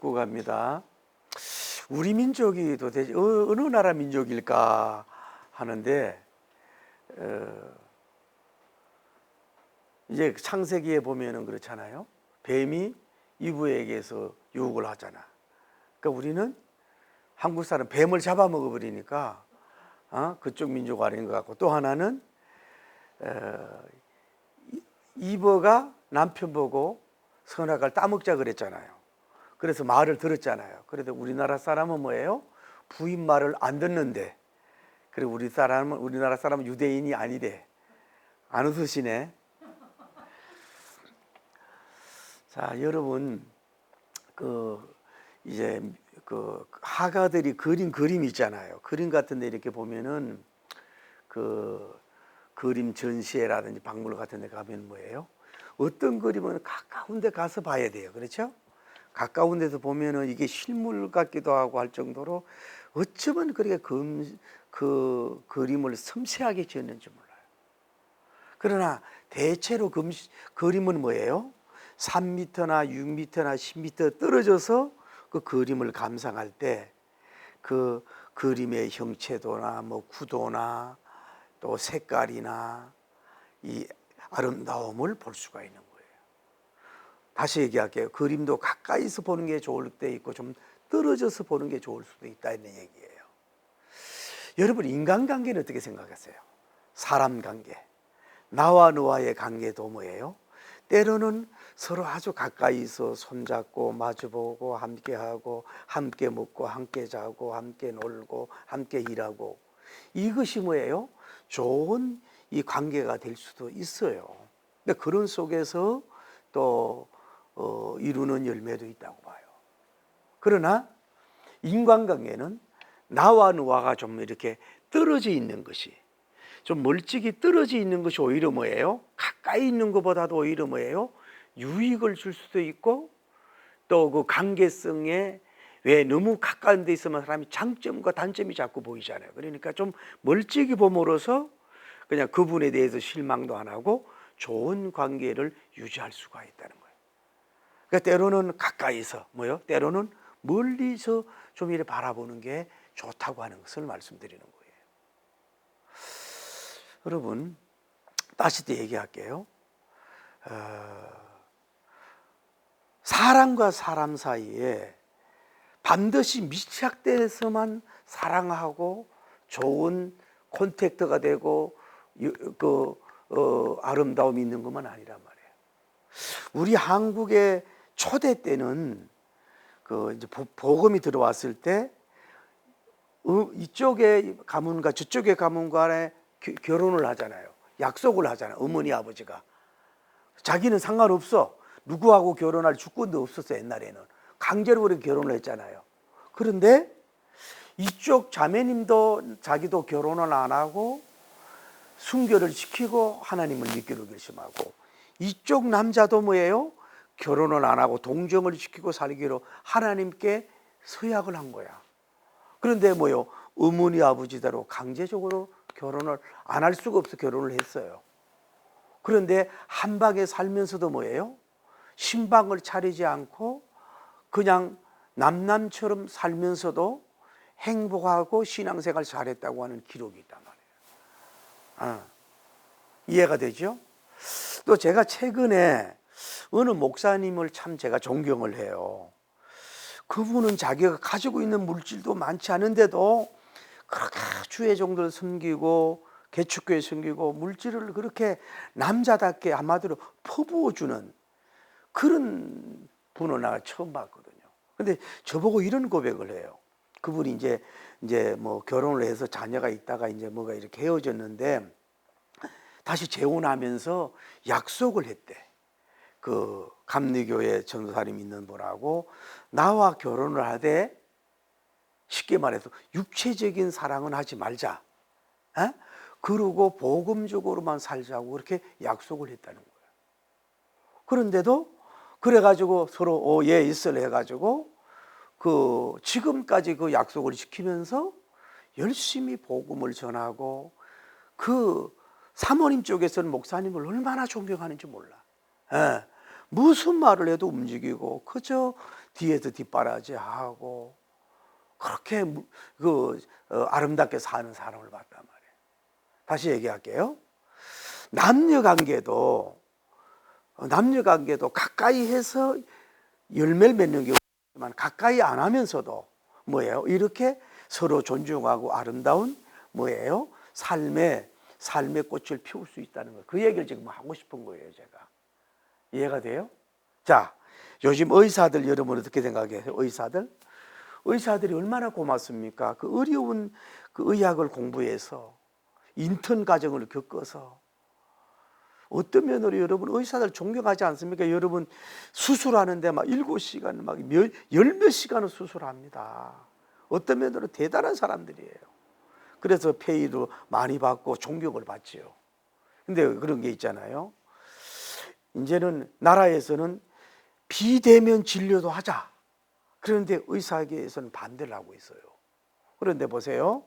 고 갑니다. 우리 민족이 도대체 어느 나라 민족일까 하는데 이제 창세기에 보면은 그렇잖아요. 뱀이 이브에게서 유혹을 하잖아. 그러니까 우리는 한국 사람 뱀을 잡아먹어 버리니까 그쪽 민족 아닌 것 같고, 또 하나는 이브가 남편 보고 선악을 따먹자 그랬잖아요. 그래서 말을 들었잖아요. 그래도 우리나라 사람은 뭐예요? 부인 말을 안 듣는데, 그리고 우리나라 사람은 유대인이 아니래. 안 웃으시네. 자, 여러분, 이제 화가들이 그린 그림 있잖아요. 그림 같은데 이렇게 보면은 그림 전시회라든지 박물관 같은 데 가면 뭐예요? 어떤 그림은 가까운 데 가서 봐야 돼요. 그렇죠? 가까운 데서 보면은 이게 실물 같기도 하고 할 정도로 어쩌면 그렇게 그 그림을 섬세하게 지었는지 몰라요. 그러나 대체로 그림은 뭐예요? 3m나 6m나 10m 떨어져서 그 그림을 감상할 때 그 그림의 형체도나 뭐 구도나 또 색깔이나 이 아름다움을 볼 수가 있는 거예요. 다시 얘기할게요. 그림도 가까이서 보는 게 좋을 때 있고 좀 떨어져서 보는 게 좋을 수도 있다는 얘기예요. 여러분, 인간관계는 어떻게 생각하세요? 사람 관계, 나와 너와의 관계도 뭐예요? 때로는 서로 아주 가까이서 손잡고 마주보고 함께하고 함께 먹고 함께 자고 함께 놀고 함께 일하고, 이것이 뭐예요? 좋은 이 관계가 될 수도 있어요. 그러니까 그런 속에서 또 이루는 열매도 있다고 봐요. 그러나 인간관계는 나와 너와가 좀 이렇게 떨어져 있는 것이, 좀 멀찍이 떨어져 있는 것이 오히려 뭐예요? 가까이 있는 것보다도 오히려 뭐예요? 유익을 줄 수도 있고, 또 그 관계성에 왜 너무 가까운 데 있으면 사람이 장점과 단점이 자꾸 보이잖아요. 그러니까 좀 멀찍이 봄으로써 그냥 그분에 대해서 실망도 안 하고 좋은 관계를 유지할 수가 있다는 거예요. 그러니까 때로는 가까이서 때로는 멀리서 좀 이렇게 바라보는 게 좋다고 하는 것을 말씀드리는 거예요. 여러분, 다시 또 얘기할게요. 사람과 사람 사이에 반드시 밀착돼서만 사랑하고 좋은 콘택트가 되고 아름다움이 있는 것만 아니란 말이에요. 우리 한국의 초대 때는 이제 복음이 들어왔을 때 이쪽의 가문과 저쪽의 가문 간에 결혼을 하잖아요. 약속을 하잖아요. 어머니 아버지가 자기는 상관없어, 누구하고 결혼할 주권도 없었어. 옛날에는 강제로 그렇게 결혼을 했잖아요. 그런데 이쪽 자매님도 자기도 결혼을 안 하고 순결을 지키고 하나님을 믿기로 결심하고, 이쪽 남자도 뭐예요? 결혼을 안 하고 동정을 지키고 살기로 하나님께 서약을 한 거야. 그런데 어머니 아버지대로 강제적으로 결혼을 안 할 수가 없어 결혼을 했어요. 그런데 한 방에 살면서도 신방을 차리지 않고 그냥 남남처럼 살면서도 행복하고 신앙생활 잘했다고 하는 기록이 있단 말이에요. 이해가 되죠? 또 제가 최근에 어느 목사님을 참 제가 존경을 해요. 그분은 자기가 가지고 있는 물질도 많지 않은데도 그렇게 주의 종들 섬기고 개축교회 섬기고 물질을 그렇게 남자답게 한마디로 퍼부어주는 그런 분을 내가 처음 봤거든요. 근데 저보고 이런 고백을 해요. 그분이 이제 결혼을 해서 자녀가 있다가 이제 뭐가 이렇게 헤어졌는데 다시 재혼하면서 약속을 했대. 그 감리교회 전도사님 있는 분하고 나와 결혼을 하되, 쉽게 말해서 육체적인 사랑은 하지 말자. 그러고 복음적으로만 살자고 그렇게 약속을 했다는 거예요. 그런데도 그래가지고 서로 예 있으려 해가지고 지금까지 그 약속을 지키면서 열심히 복음을 전하고, 사모님 쪽에서는 목사님을 얼마나 존경하는지 몰라. 무슨 말을 해도 움직이고 그저 뒤에서 뒷바라지하고 그렇게 아름답게 사는 사람을 봤단 말이에요. 다시 얘기할게요. 남녀관계도 가까이 해서 열매를 맺는 경우가 있지만 가까이 안 하면서도 뭐예요? 이렇게 서로 존중하고 아름다운 뭐예요? 삶의 꽃을 피울 수 있다는 거. 그 얘기를 지금 하고 싶은 거예요, 제가. 이해가 돼요? 자, 요즘 의사들 여러분 어떻게 생각해요? 의사들이 얼마나 고맙습니까? 그 어려운 그 의학을 공부해서 인턴 과정을 겪어서 어떤 면으로 여러분 의사들 존경하지 않습니까? 여러분 수술하는데 막 7시간 막 열몇 시간을 수술합니다. 어떤 면으로 대단한 사람들이에요. 그래서 페이도 많이 받고 존경을 받지요. 근데 그런 게 있잖아요. 이제는 나라에서는 비대면 진료도 하자. 그런데 의사계에서는 반대를 하고 있어요. 그런데 보세요.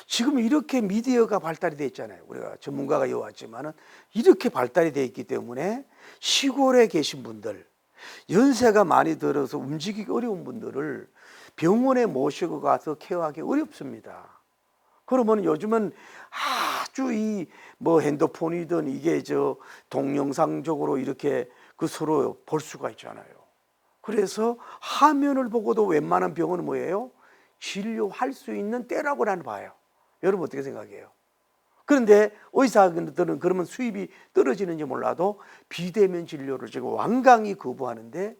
지금 이렇게 미디어가 발달이 되어 있잖아요. 우리가 전문가가 여왔지만은 이렇게 발달이 되어 있기 때문에 시골에 계신 분들, 연세가 많이 들어서 움직이기 어려운 분들을 병원에 모시고 가서 케어하기 어렵습니다. 그러면 요즘은 아주 핸드폰이든 이게 동영상적으로 이렇게 서로 볼 수가 있잖아요. 그래서 화면을 보고도 웬만한 병원은 뭐예요? 진료할 수 있는 때라고 나는 봐요. 여러분 어떻게 생각해요? 그런데 의사들은 그러면 수입이 떨어지는지 몰라도 비대면 진료를 지금 완강히 거부하는데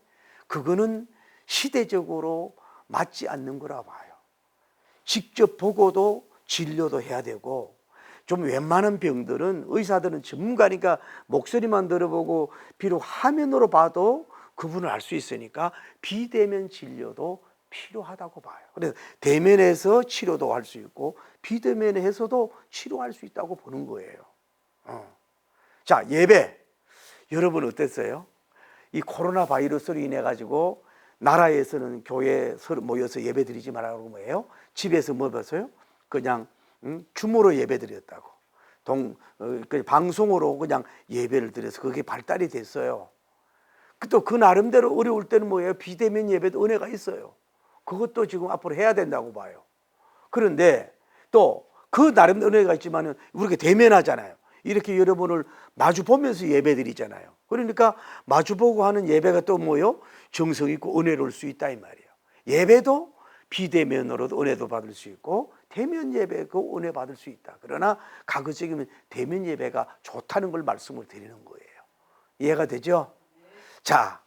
그거는 시대적으로 맞지 않는 거라 봐요. 직접 보고도 진료도 해야 되고 좀 웬만한 병들은 의사들은 전문가니까 목소리만 들어보고 비록 화면으로 봐도 그분을 알 수 있으니까 비대면 진료도 필요하다고 봐요. 그래서 대면에서 치료도 할 수 있고 비대면에서도 치료할 수 있다고 보는 거예요. 자, 예배. 여러분 어땠어요? 이 코로나 바이러스로 인해 가지고 나라에서는 교회에 모여서 예배 드리지 말라고 뭐예요? 집에서 뭐 봤어요? 그냥 줌으로 예배 드렸다고. 방송으로 그냥 예배를 드려서 그게 발달이 됐어요. 또 그 나름대로 어려울 때는 뭐예요? 비대면 예배도 은혜가 있어요. 그것도 지금 앞으로 해야 된다고 봐요. 그런데 또 그 나름대로 은혜가 있지만은 우리가 대면하잖아요. 이렇게 여러분을 마주 보면서 예배 드리잖아요. 그러니까 마주 보고 하는 예배가 또 뭐요? 정성 있고 은혜로울 수 있다 이 말이에요. 예배도 비대면으로도 은혜도 받을 수 있고 대면 예배도 은혜 받을 수 있다. 그러나 가급적이면 대면 예배가 좋다는 걸 말씀을 드리는 거예요. 이해가 되죠? 자,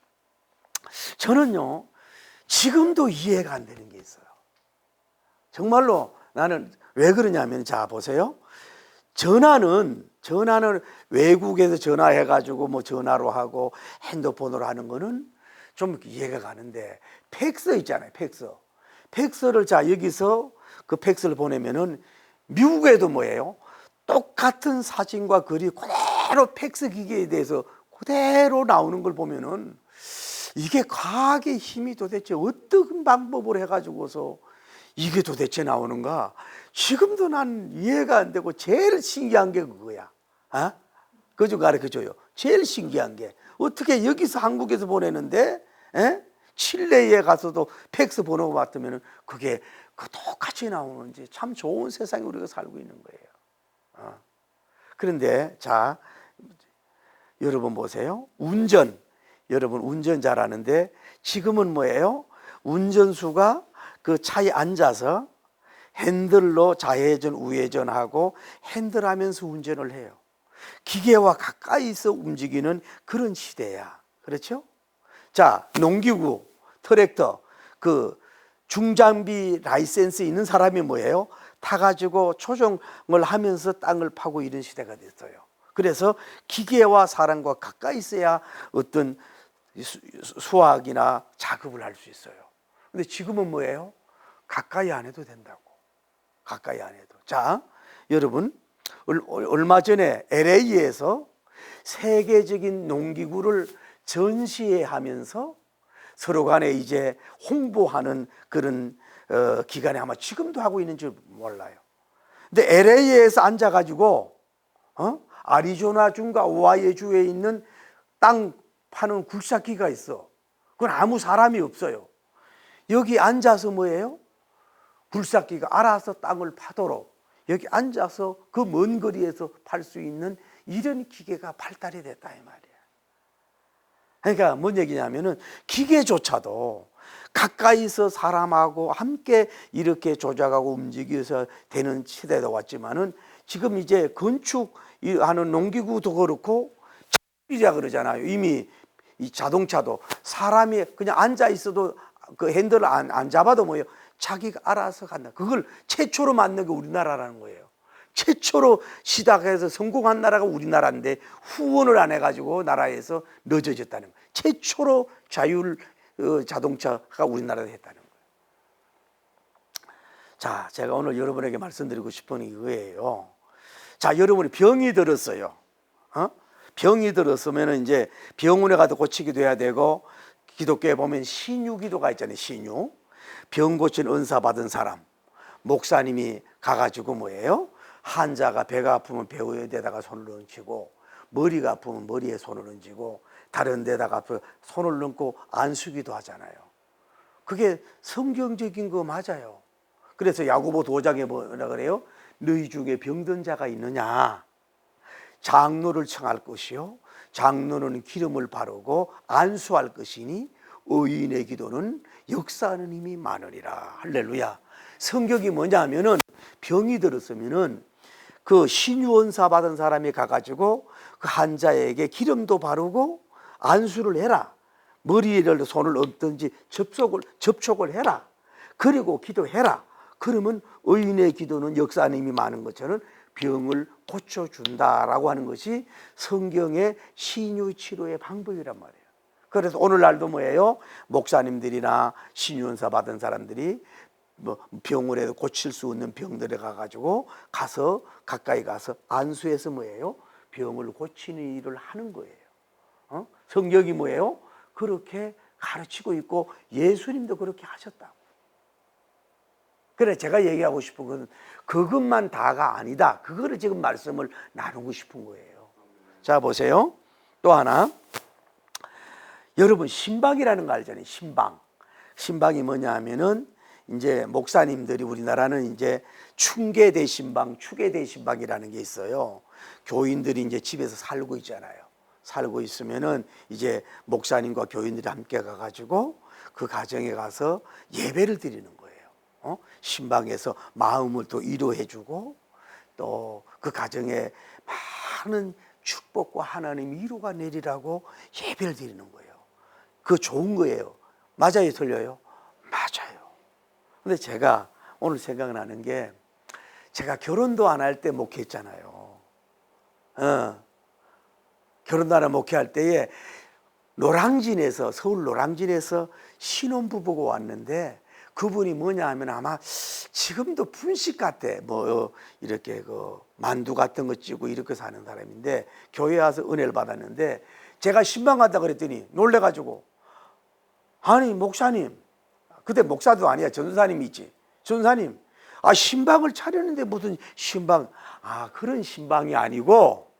저는요 지금도 이해가 안 되는 게 있어요. 정말로 나는 왜 그러냐면, 자 보세요. 전화는 외국에서 전화해가지고 뭐 전화로 하고 핸드폰으로 하는 거는 좀 이해가 가는데, 팩스 있잖아요. 팩스를 자 여기서 그 팩스를 보내면은 미국에도 뭐예요? 똑같은 사진과 글이 그대로 팩스 기계에 대해서 그대로 나오는 걸 보면은 이게 과학의 힘이 도대체 어떤 방법을 해가지고서 이게 도대체 나오는가? 지금도 난 이해가 안 되고 제일 신기한 게 그거야. 그거 좀 가르쳐줘요. 제일 신기한 게 어떻게 여기서 한국에서 보내는데 칠레에 가서도 팩스 번호 맡으면 그게 똑같이 나오는지, 참 좋은 세상에 우리가 살고 있는 거예요. 그런데 자 여러분 보세요. 여러분 운전 잘하는데 지금은 뭐예요? 운전수가 그 차에 앉아서 핸들로 좌회전 우회전하고 핸들하면서 운전을 해요. 기계와 가까이서 움직이는 그런 시대야. 그렇죠? 자, 농기구, 트랙터, 그 중장비 라이센스 있는 사람이 뭐예요? 타가지고 조종을 하면서 땅을 파고 이런 시대가 됐어요. 그래서 기계와 사람과 가까이 있어야 어떤 수학이나 작업을 할 수 있어요. 근데 지금은 뭐예요? 가까이 안 해도 된다고. 가까이 안 해도. 자, 여러분 얼마 전에 LA에서 세계적인 농기구를 전시회하면서 서로 간에 이제 홍보하는 그런 기간에 아마 지금도 하고 있는지 몰라요. 근데 LA에서 앉아가지고 아리조나 주가 오하이오 주에 있는 땅 파는 굴삭기가 있어. 그건 아무 사람이 없어요. 여기 앉아서 뭐예요? 굴삭기가 알아서 땅을 파도록 여기 앉아서 그 먼 거리에서 팔 수 있는 이런 기계가 발달이 됐다 이 말이야. 그러니까 뭔 얘기냐면은 기계조차도 가까이서 사람하고 함께 이렇게 조작하고 움직여서 되는 시대도 왔지만은 지금 이제 건축하는 농기구도 그렇고 이라 그러잖아요. 이미 이 자동차도 사람이 그냥 앉아 있어도 그 핸들을 안 잡아도 뭐예요? 자기가 알아서 간다. 그걸 최초로 만든 게 우리나라라는 거예요. 최초로 시작해서 성공한 나라가 우리나라인데 후원을 안 해가지고 나라에서 늦어졌다는 거예요. 최초로 자율 자동차가 우리나라에 했다는 거예요. 자, 제가 오늘 여러분에게 말씀드리고 싶은 이거예요. 자, 여러분이 병이 들었어요. 병이 들었으면 이제 병원에 가도 고치게 돼야 되고, 기독교에 보면 신유기도가 있잖아요. 신유. 병 고친 은사 받은 사람, 목사님이 가가지고 뭐예요? 환자가 배가 아프면 배에다가 손을 얹히고, 머리가 아프면 머리에 손을 얹히고, 다른 데다가 손을 얹고 안수기도 하잖아요. 그게 성경적인 거 맞아요. 그래서 야고보 도장에 뭐라 그래요? 너희 중에 병든 자가 있느냐? 장로를 청할 것이요, 장로는 기름을 바르고 안수할 것이니 의인의 기도는 역사하는 힘이 많으리라. 할렐루야. 성격이 뭐냐 하면은 병이 들었으면은 그 신유원사 받은 사람이 가가지고 그 환자에게 기름도 바르고 안수를 해라. 머리를 손을 얹든지 접촉을 해라. 그리고 기도해라. 그러면 의인의 기도는 역사하는 힘이 많은 것처럼 병을 고쳐준다라고 하는 것이 성경의 신유치료의 방법이란 말이에요. 그래서 오늘날도 뭐예요? 목사님들이나 신유원사 받은 사람들이 뭐 병원에도 고칠 수 없는 병들에 가가지고 가까이 가서 안수해서 뭐예요? 병을 고치는 일을 하는 거예요. 성경이 뭐예요? 그렇게 가르치고 있고 예수님도 그렇게 하셨다고. 그래, 제가 얘기하고 싶은 건 그것만 다가 아니다. 그거를 지금 말씀을 나누고 싶은 거예요. 자, 보세요. 또 하나. 여러분, 신방이라는 거 알잖아요. 신방. 신방이 뭐냐 하면은 이제 목사님들이, 우리나라는 이제 충계대신방, 추계대신방이라는 게 있어요. 교인들이 이제 집에서 살고 있잖아요. 살고 있으면은 이제 목사님과 교인들이 함께 가가지고 그 가정에 가서 예배를 드리는 거예요. 신방에서 마음을 또 위로해주고 또 그 가정에 많은 축복과 하나님 위로가 내리라고 예배를 드리는 거예요. 그거 좋은 거예요. 맞아요, 틀려요? 맞아요. 근데 제가 오늘 생각나는 게, 제가 결혼도 안 할 때 목회했잖아요. 결혼도 안 하고 목회할 때에 노량진에서, 서울 노량진에서 신혼부부가 왔는데, 그분이 뭐냐 하면 아마 지금도 분식 같아. 뭐 이렇게 그 만두 같은 거 찌고 이렇게 사는 사람인데, 교회 와서 은혜를 받았는데, 제가 신방 갔다 그랬더니 놀래가지고, 아니 목사님, 그때 목사도 아니야, 전사님이지. 전사님, 신방을 차렸는데 무슨 신방? 그런 신방이 아니고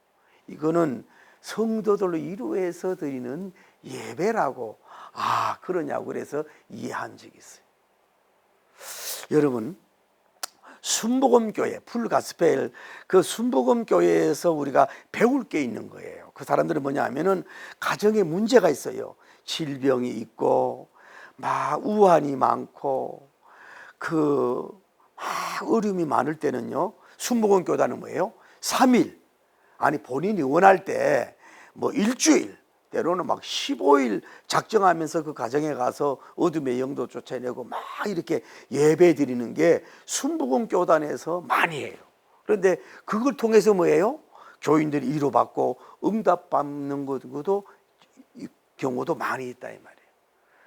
이거는 성도들로 이루어서 드리는 예배라고. 그러냐고 그래서 이해한 적이 있어요. 여러분, 순복음교회, 풀가스펠, 그 순복음교회에서 우리가 배울 게 있는 거예요. 그 사람들은 뭐냐 하면은 가정에 문제가 있어요. 질병이 있고 막 우환이 많고 막 어려움이 많을 때는요, 순복음교단은 뭐예요? 3일, 아니 본인이 원할 때 뭐 일주일, 때로는 막 15일 작정하면서 그 가정에 가서 어둠의 영도 쫓아내고 막 이렇게 예배 드리는 게 순복음교단에서 많이 해요. 그런데 그걸 통해서 뭐예요? 교인들이 위로받고 응답받는 경우도 많이 있다 이 말이에요.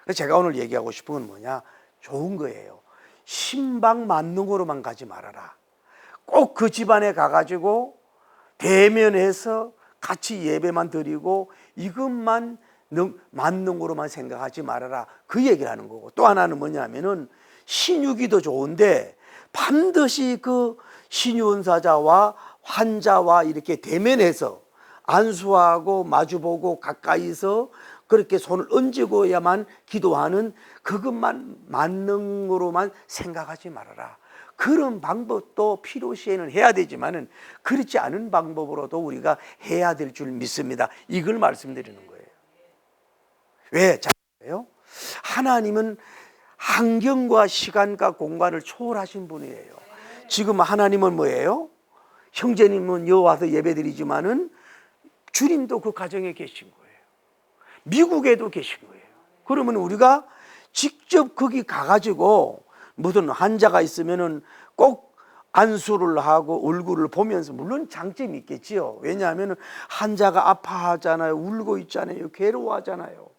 그래서 제가 오늘 얘기하고 싶은 건 뭐냐? 좋은 거예요. 신방 만능으로만 가지 말아라. 꼭 그 집안에 가가지고 대면해서 같이 예배만 드리고 이것만 만능으로만 생각하지 말아라. 그 얘기를 하는 거고, 또 하나는 뭐냐면은 신유기도 좋은데 반드시 그 신유은사자와 환자와 이렇게 대면해서 안수하고 마주보고 가까이서 그렇게 손을 얹어야만 기도하는 그것만 만능으로만 생각하지 말아라. 그런 방법도 필요시에는 해야 되지만은 그렇지 않은 방법으로도 우리가 해야 될 줄 믿습니다. 이걸 말씀드리는 거예요. 왜? 잘요? 하나님은 환경과 시간과 공간을 초월하신 분이에요. 지금 하나님은 뭐예요? 형제님은 여와서 예배드리지만은 주님도 그 가정에 계신 거예요. 미국에도 계신 거예요. 그러면 우리가 직접 거기 가가지고 무슨 환자가 있으면은 꼭 안수를 하고 얼굴을 보면서, 물론 장점이 있겠지요. 왜냐하면 환자가 아파하잖아요. 울고 있잖아요. 괴로워하잖아요.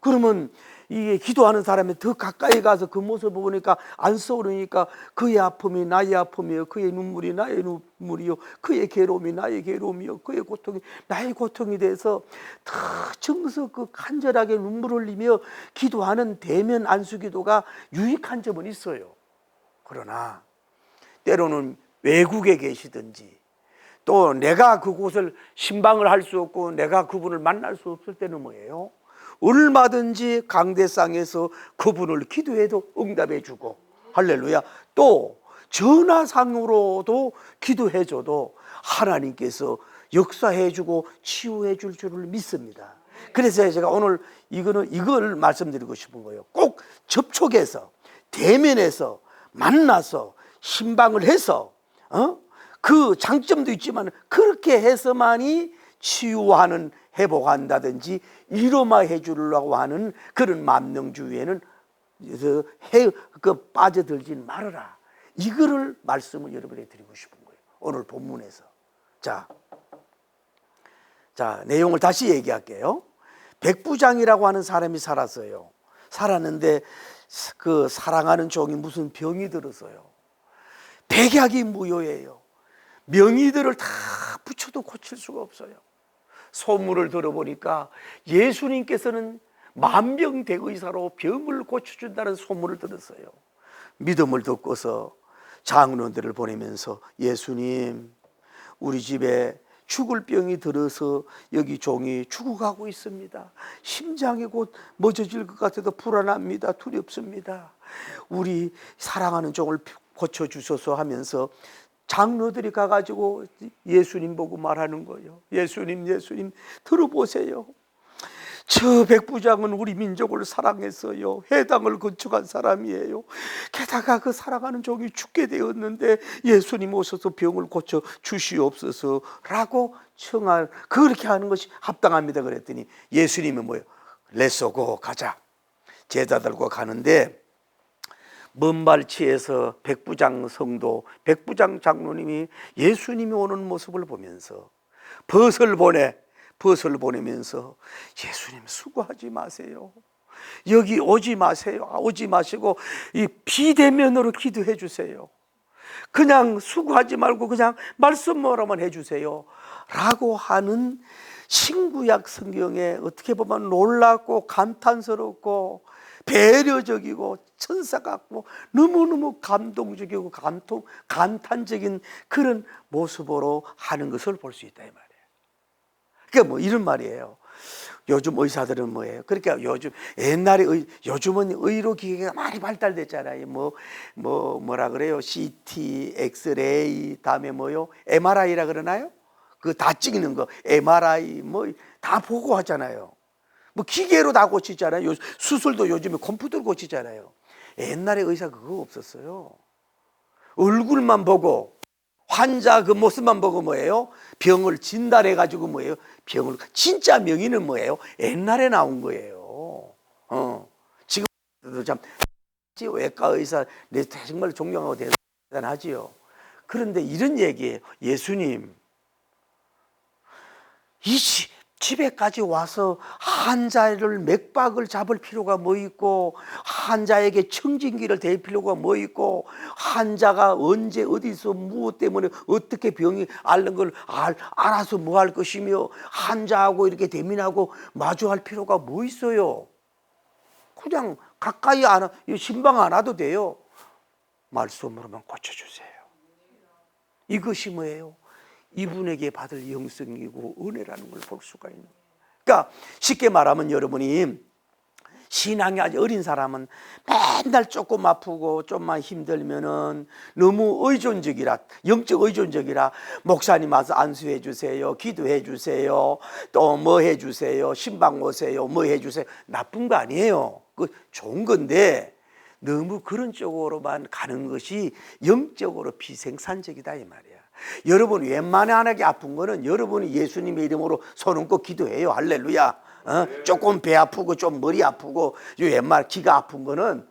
그러면 이게 기도하는 사람이 더 가까이 가서 그 모습을 보니까 안쓰러우니까 그의 아픔이 나의 아픔이요, 그의 눈물이 나의 눈물이요, 그의 괴로움이 나의 괴로움이요, 그의 고통이 나의 고통이 돼서 더 정석 간절하게 눈물을 흘리며 기도하는 대면 안수기도가 유익한 점은 있어요. 그러나 때로는 외국에 계시든지 또 내가 그곳을 신방을 할 수 없고 내가 그분을 만날 수 없을 때는 뭐예요? 얼마든지 강대상에서 그분을 기도해도 응답해 주고, 할렐루야. 또 전화상으로도 기도해 줘도 하나님께서 역사해 주고 치유해 줄 줄을 믿습니다. 그래서 제가 오늘 이걸 말씀드리고 싶은 거예요. 꼭 접촉해서 대면에서 만나서 신방을 해서 그 장점도 있지만 그렇게 해서만이 치유하는, 회복한다든지 위로만 해주려고 하는 그런 만능주의에는 빠져들지 말아라. 이거를 말씀을 여러분에게 드리고 싶은 거예요. 오늘 본문에서. 자, 내용을 다시 얘기할게요. 백부장이라고 하는 사람이 살았어요. 살았는데 그 사랑하는 종이 무슨 병이 들었어요. 백약이 무효예요. 명의들을 다 붙여도 고칠 수가 없어요. 소문을 들어보니까 예수님께서는 만병대의사로 병을 고쳐준다는 소문을 들었어요. 믿음을 듣고서 장로들을 보내면서, 예수님, 우리 집에 죽을 병이 들어서 여기 종이 죽어가고 있습니다. 심장이 곧 멎어질 것 같아서 불안합니다. 두렵습니다. 우리 사랑하는 종을 고쳐주소서 하면서 장로들이 가가지고 예수님 보고 말하는 거예요. 예수님 들어보세요. 저 백부장은 우리 민족을 사랑했어요. 해당을 건축한 사람이에요. 게다가 그 사랑하는 종이 죽게 되었는데 예수님 오셔서 병을 고쳐 주시옵소서 라고 그렇게 하는 것이 합당합니다. 그랬더니 예수님은 뭐예요? 렛츠고 가자. 제자들과 가는데 먼발치에서 백부장 성도, 백부장 장로님이 예수님이 오는 모습을 보면서 벗을 보내면서, 예수님 수고하지 마세요. 여기 오지 마세요. 오지 마시고 이 비대면으로 기도해 주세요. 그냥 수고하지 말고 그냥 말씀으로만 해주세요 라고 하는 신구약 성경에 어떻게 보면 놀랍고 감탄스럽고 배려적이고 천사 같고 너무너무 감동적이고 감탄적인 그런 모습으로 하는 것을 볼 수 있다 이 말이에요. 그러니까 뭐 이런 말이에요. 요즘 의사들은 뭐예요? 그러니까 요즘은 의료기기가 많이 발달됐잖아요. 뭐라 그래요? CT, 엑스레이, 다음에 뭐요? MRI라 그러나요? 그 다 찍는 거, MRI 뭐 다 보고 하잖아요. 뭐 기계로 다 고치잖아요. 수술도 요즘에 컴퓨터로 고치잖아요. 옛날에 의사 그거 없었어요. 얼굴만 보고 환자 그 모습만 보고 뭐예요? 병을 진단해 가지고 뭐예요? 진짜 명의는 뭐예요? 옛날에 나온 거예요. 지금도 참 외과 의사 정말 존경하고 대단하지요. 그런데 이런 얘기예요. 예수님, 집에까지 와서 환자를 맥박을 잡을 필요가 뭐 있고, 환자에게 청진기를 댈 필요가 뭐 있고, 환자가 언제 어디서 무엇 때문에 어떻게 병이 앓는 걸 알아서 뭐 할 것이며, 환자하고 이렇게 대면하고 마주할 필요가 뭐 있어요? 그냥 가까이 신방 안 와도 돼요. 말씀으로만 고쳐주세요. 이것이 뭐예요? 이분에게 받을 영성이고 은혜라는 걸 볼 수가 있는 거예요. 그러니까 쉽게 말하면 여러분이 신앙이 아주 어린 사람은 맨날 조금 아프고 좀만 힘들면은 너무 의존적이라, 영적 의존적이라, 목사님 와서 안수해 주세요, 기도해 주세요, 또 뭐 해 주세요, 신방 오세요, 뭐 해 주세요. 나쁜 거 아니에요. 그 좋은 건데 너무 그런 쪽으로만 가는 것이 영적으로 비생산적이다 이 말이야. 여러분 웬만하게 아픈 거는 여러분이 예수님의 이름으로 손 얹고 기도해요. 할렐루야. 조금 배 아프고 좀 머리 아프고 웬만 기가 아픈 거는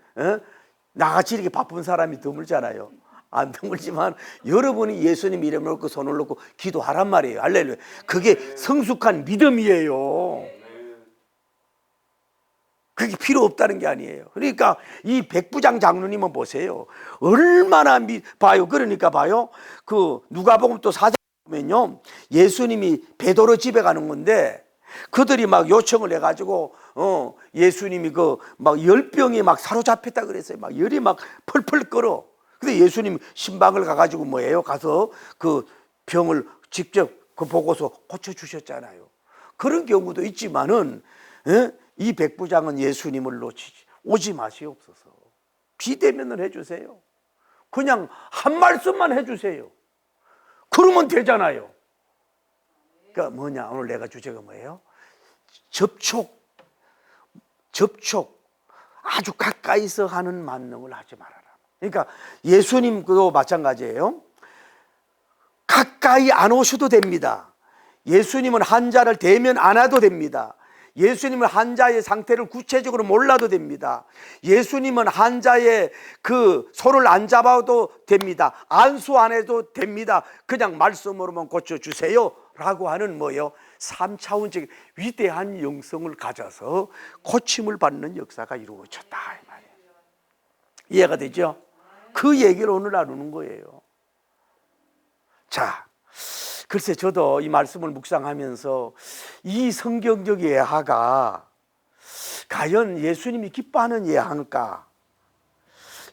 나같이 이렇게 바쁜 사람이 드물잖아요. 안 드물지만 여러분이 예수님 이름으로 놓고 손을 놓고 기도하란 말이에요. 할렐루야. 그게 성숙한 믿음이에요. 그게 필요 없다는 게 아니에요. 그러니까 이 백부장 장로님은 보세요. 얼마나 봐요. 그러니까 봐요. 그 누가복음 또 4장 보면요. 예수님이 베드로 집에 가는 건데 그들이 막 요청을 해가지고 예수님이 그 막 열병이 막 사로잡혔다 그랬어요. 막 열이 막 펄펄 끓어. 근데 예수님 신방을 가가지고 뭐예요? 가서 그 병을 직접 그 보고서 고쳐 주셨잖아요. 그런 경우도 있지만은 이 백부장은 예수님을 놓치지 오지 마시옵소서. 비대면을 해주세요. 그냥 한 말씀만 해주세요. 그러면 되잖아요. 그러니까 뭐냐, 오늘 내가 주제가 뭐예요? 접촉 아주 가까이서 하는 만능을 하지 말아라. 그러니까 예수님도 마찬가지예요. 가까이 안 오셔도 됩니다. 예수님은 환자를 대면 안 와도 됩니다. 예수님은 환자의 상태를 구체적으로 몰라도 됩니다. 예수님은 환자의 그 손을 안 잡아도 됩니다. 안수 안 해도 됩니다. 그냥 말씀으로만 고쳐주세요 라고 하는 뭐예요? 3차원적 위대한 영성을 가져서 고침을 받는 역사가 이루어졌다 이 말이에요. 이해가 되죠? 그 얘기를 오늘 나누는 거예요. 자, 글쎄 저도 이 말씀을 묵상하면서 이 성경적 예화가 과연 예수님이 기뻐하는 예화일까?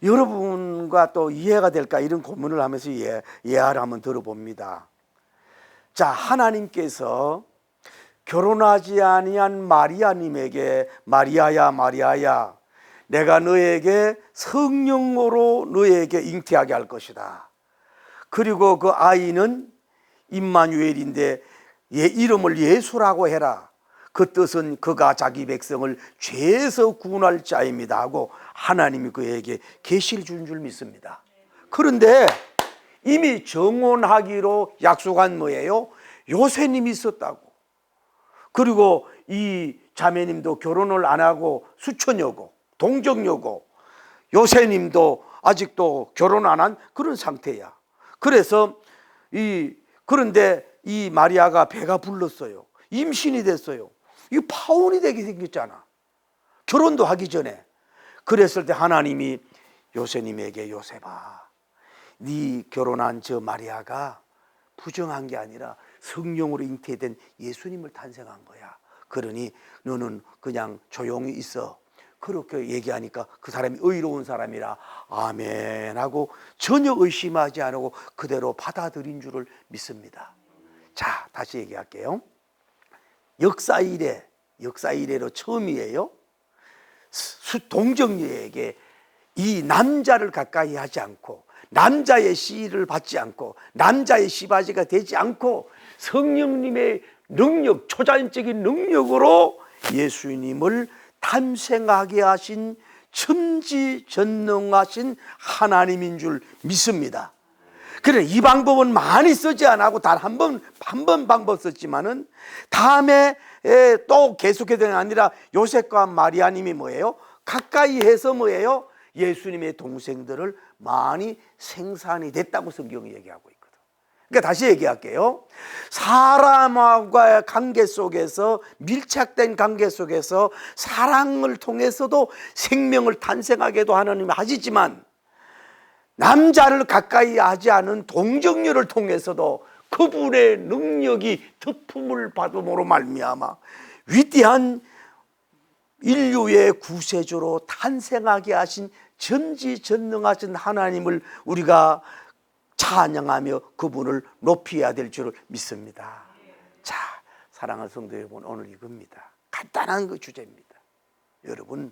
여러분과 또 이해가 될까? 이런 고민을 하면서 예화를 한번 들어봅니다. 자, 하나님께서 결혼하지 아니한 마리아님에게 마리아야 마리아야 내가 너에게 성령으로 너에게 잉태하게 할 것이다. 그리고 그 아이는 임마누엘인데 이름을 예수라고 해라. 그 뜻은 그가 자기 백성을 죄에서 구원할 자입니다 하고 하나님이 그에게 계시를 준 줄 믿습니다. 그런데 이미 정혼하기로 약속한 뭐예요? 요셉님이 있었다고. 그리고 이 자매님도 결혼을 안 하고 수처녀고 동정녀고 요셉님도 아직도 결혼 안 한 그런 상태야. 그래서 그런데 이 마리아가 배가 불렀어요. 임신이 됐어요. 이 파혼이 되게 생겼잖아. 결혼도 하기 전에. 그랬을 때 하나님이 요셉님에게 요셉아, 네 결혼한 저 마리아가 부정한 게 아니라 성령으로 잉태된 예수님을 탄생한 거야. 그러니 너는 그냥 조용히 있어. 그렇게 얘기하니까 그 사람이 의로운 사람이라 아멘 하고 전혀 의심하지 않고 그대로 받아들인 줄을 믿습니다. 자, 다시 얘기할게요. 역사 이래로 처음이에요. 동정녀에게 이 남자를 가까이 하지 않고 남자의 씨를 받지 않고 남자의 씨바지가 되지 않고 성령님의 능력, 초자연적인 능력으로 예수님을 탄생하게 하신 천지전능하신 하나님인 줄 믿습니다. 그래, 이 방법은 많이 쓰지 않고 단 한 번 방법 썼지만은 다음에 또 계속해야 되는 게 아니라 요셉과 마리아님이 뭐예요? 가까이 해서 뭐예요? 예수님의 동생들을 많이 생산이 됐다고 성경이 얘기하고 있거든. 그러니까 다시 얘기할게요. 사람과의 관계 속에서 밀착된 관계 속에서 사랑을 통해서도 생명을 탄생하게도 하나님이 하시지만 남자를 가까이 하지 않은 동정녀를 통해서도 그분의 능력이 덮음을 받음으로 말미암아 위대한 인류의 구세주로 탄생하게 하신 전지전능하신 하나님을 우리가 찬양하며 그분을 높여야 될 줄을 믿습니다. 자, 사랑하는 성도 여러분, 오늘 이겁니다. 간단한 그 주제입니다. 여러분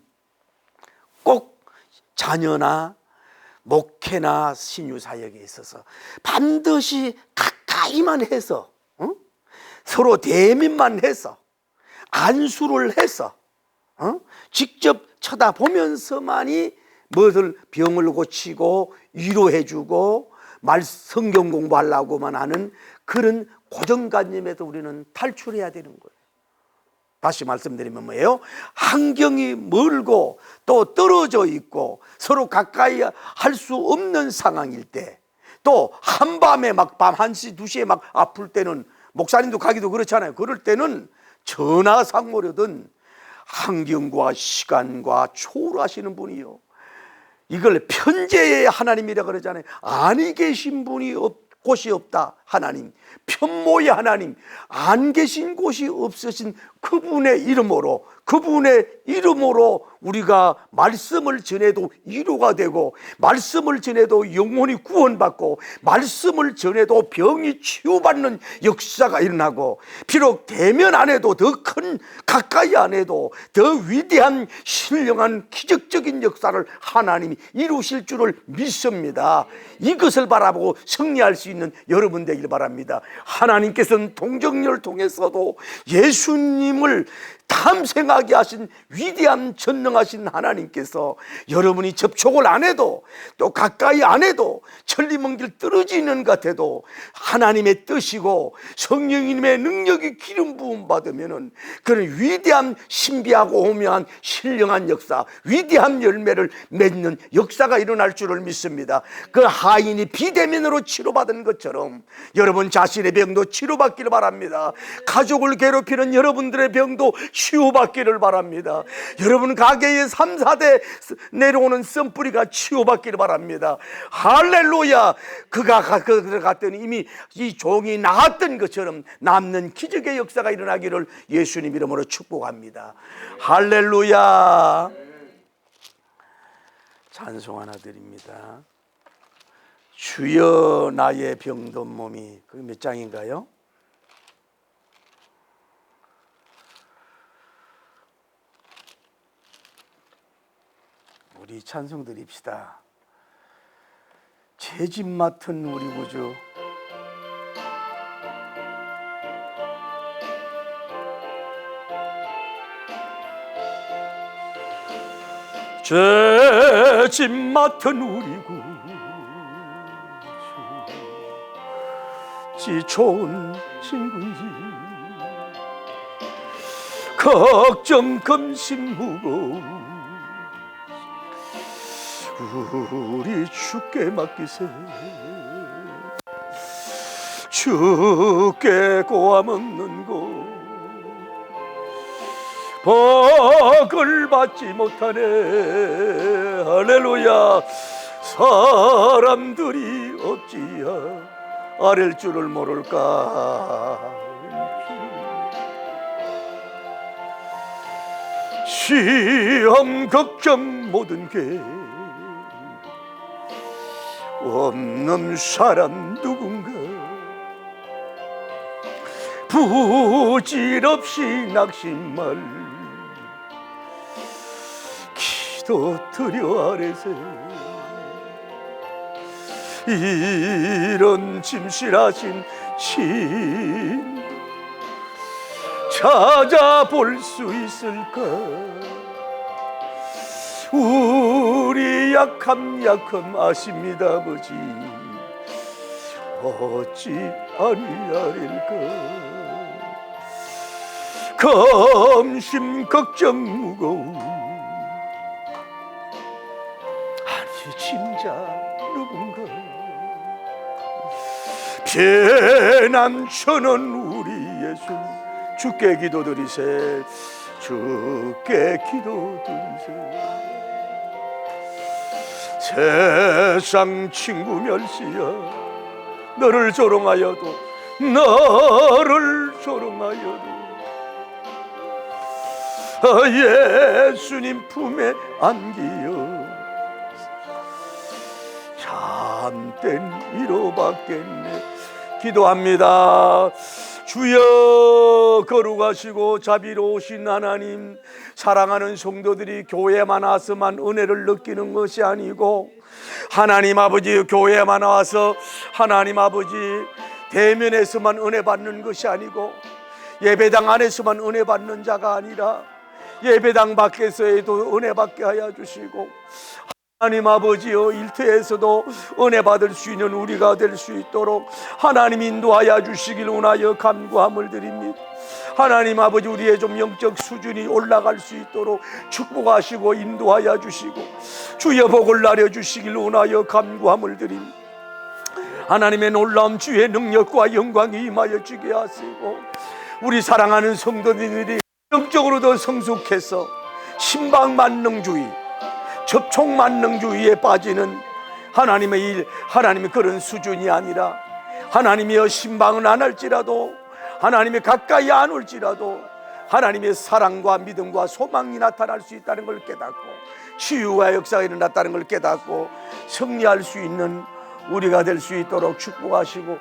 꼭 자녀나 목회나 신유사역에 있어서 반드시 가까이만 해서 서로 대면만 해서 안수를 해서 직접 쳐다보면서만이 무엇을 병을 고치고 위로해주고 성경 공부하려고만 하는 그런 고정관념에서 우리는 탈출해야 되는 거예요. 다시 말씀드리면 뭐예요? 환경이 멀고 또 떨어져 있고 서로 가까이 할 수 없는 상황일 때, 또 한밤에 막 밤 1시 2시에 막 아플 때는, 목사님도 가기도 그렇잖아요. 그럴 때는 전화상무료든 환경과 시간과 초월하시는 분이요, 이걸 편재의 하나님이라 그러잖아요. 아니 계신 분이 곳이 없다 하나님, 편모의 하나님, 안 계신 곳이 없으신 그분의 이름으로 우리가 말씀을 전해도 위로가 되고, 말씀을 전해도 영혼이 구원받고, 말씀을 전해도 병이 치유받는 역사가 일어나고, 비록 대면 안 해도 더 큰, 가까이 안 해도 더 위대한 신령한 기적적인 역사를 하나님이 이루실 줄을 믿습니다. 이것을 바라보고 승리할 수 있는 여러분 되길 바랍니다. 하나님께서는 동정녀를 통해서도 예수님을 탐생하게 하신 위대한 전능하신 하나님께서 여러분이 접촉을 안 해도, 또 가까이 안 해도, 천리먼 길 떨어지는 것 같아도 하나님의 뜻이고 성령님의 능력이 기름 부음 받으면은 그런 위대한 신비하고 오묘한 신령한 역사, 위대한 열매를 맺는 역사가 일어날 줄을 믿습니다. 그 하인이 비대면으로 치료받은 것처럼 여러분 자신의 병도 치료받기를 바랍니다. 가족을 괴롭히는 여러분들의 병도 치유받기를 바랍니다. 여러분 가게에 3, 4대 내려오는 썬뿌리가 치유받기를 바랍니다. 할렐루야. 그가 들어갔더니 이미 이 종이 나았던 것처럼 남는 기적의 역사가 일어나기를 예수님 이름으로 축복합니다. 할렐루야. 찬송 하나 드립니다. 주여 나의 병든 몸이, 그게 몇 장인가요? 우리 찬송 드립시다. 제 집 맡은 우리 구주, 제 집 맡은 우리 구주, 지 좋은 친구인지 걱정 금심 무거운 우리 주께 맡기세. 주께 고함 없는 곳 복을 받지 못하네. 할렐루야. 사람들이 어찌야 아랠 줄을 모를까. 시험 걱정 모든 게 없는 사람 누군가, 부질없이 낙심말 기도 드려 아래세. 이런 침실하신 신 찾아볼 수 있을까. 우리 약함 아십니다 아버지. 어찌 아니하릴까. 검심 걱정 무거운 아니 짐자 누군가. 피난 천원 우리 예수 주께 기도드리세. 주께 기도드리세. 세상 친구 멸시야 너를 조롱하여도 예수님 품에 안기어 참된 위로받겠네. 기도합니다. 주여, 거룩하시고 자비로우신 하나님, 사랑하는 성도들이 교회만 와서만 은혜를 느끼는 것이 아니고 하나님 아버지, 교회만 와서 하나님 아버지 대면에서만 은혜 받는 것이 아니고 예배당 안에서만 은혜 받는 자가 아니라 예배당 밖에서도 은혜 받게 하여 주시고, 하나님 아버지여, 일터에서도 은혜 받을 수 있는 우리가 될 수 있도록 하나님 인도하여 주시길 원하여 간구함을 드립니다. 하나님 아버지, 우리의 좀 영적 수준이 올라갈 수 있도록 축복하시고 인도하여 주시고 주여 복을 나려 주시길 원하여 간구함을 드립니다. 하나님의 놀라운 주의 능력과 영광이 임하여 주게 하시고, 우리 사랑하는 성도들이 영적으로 더 성숙해서 신방만능주의, 접촉만능주의에 빠지는 하나님의 일, 하나님의 그런 수준이 아니라 하나님이여, 신방은 안 할지라도 하나님의 가까이 안 올지라도 하나님의 사랑과 믿음과 소망이 나타날 수 있다는 걸 깨닫고 치유와 역사가 일어났다는 걸 깨닫고 승리할 수 있는 우리가 될 수 있도록 축복하시고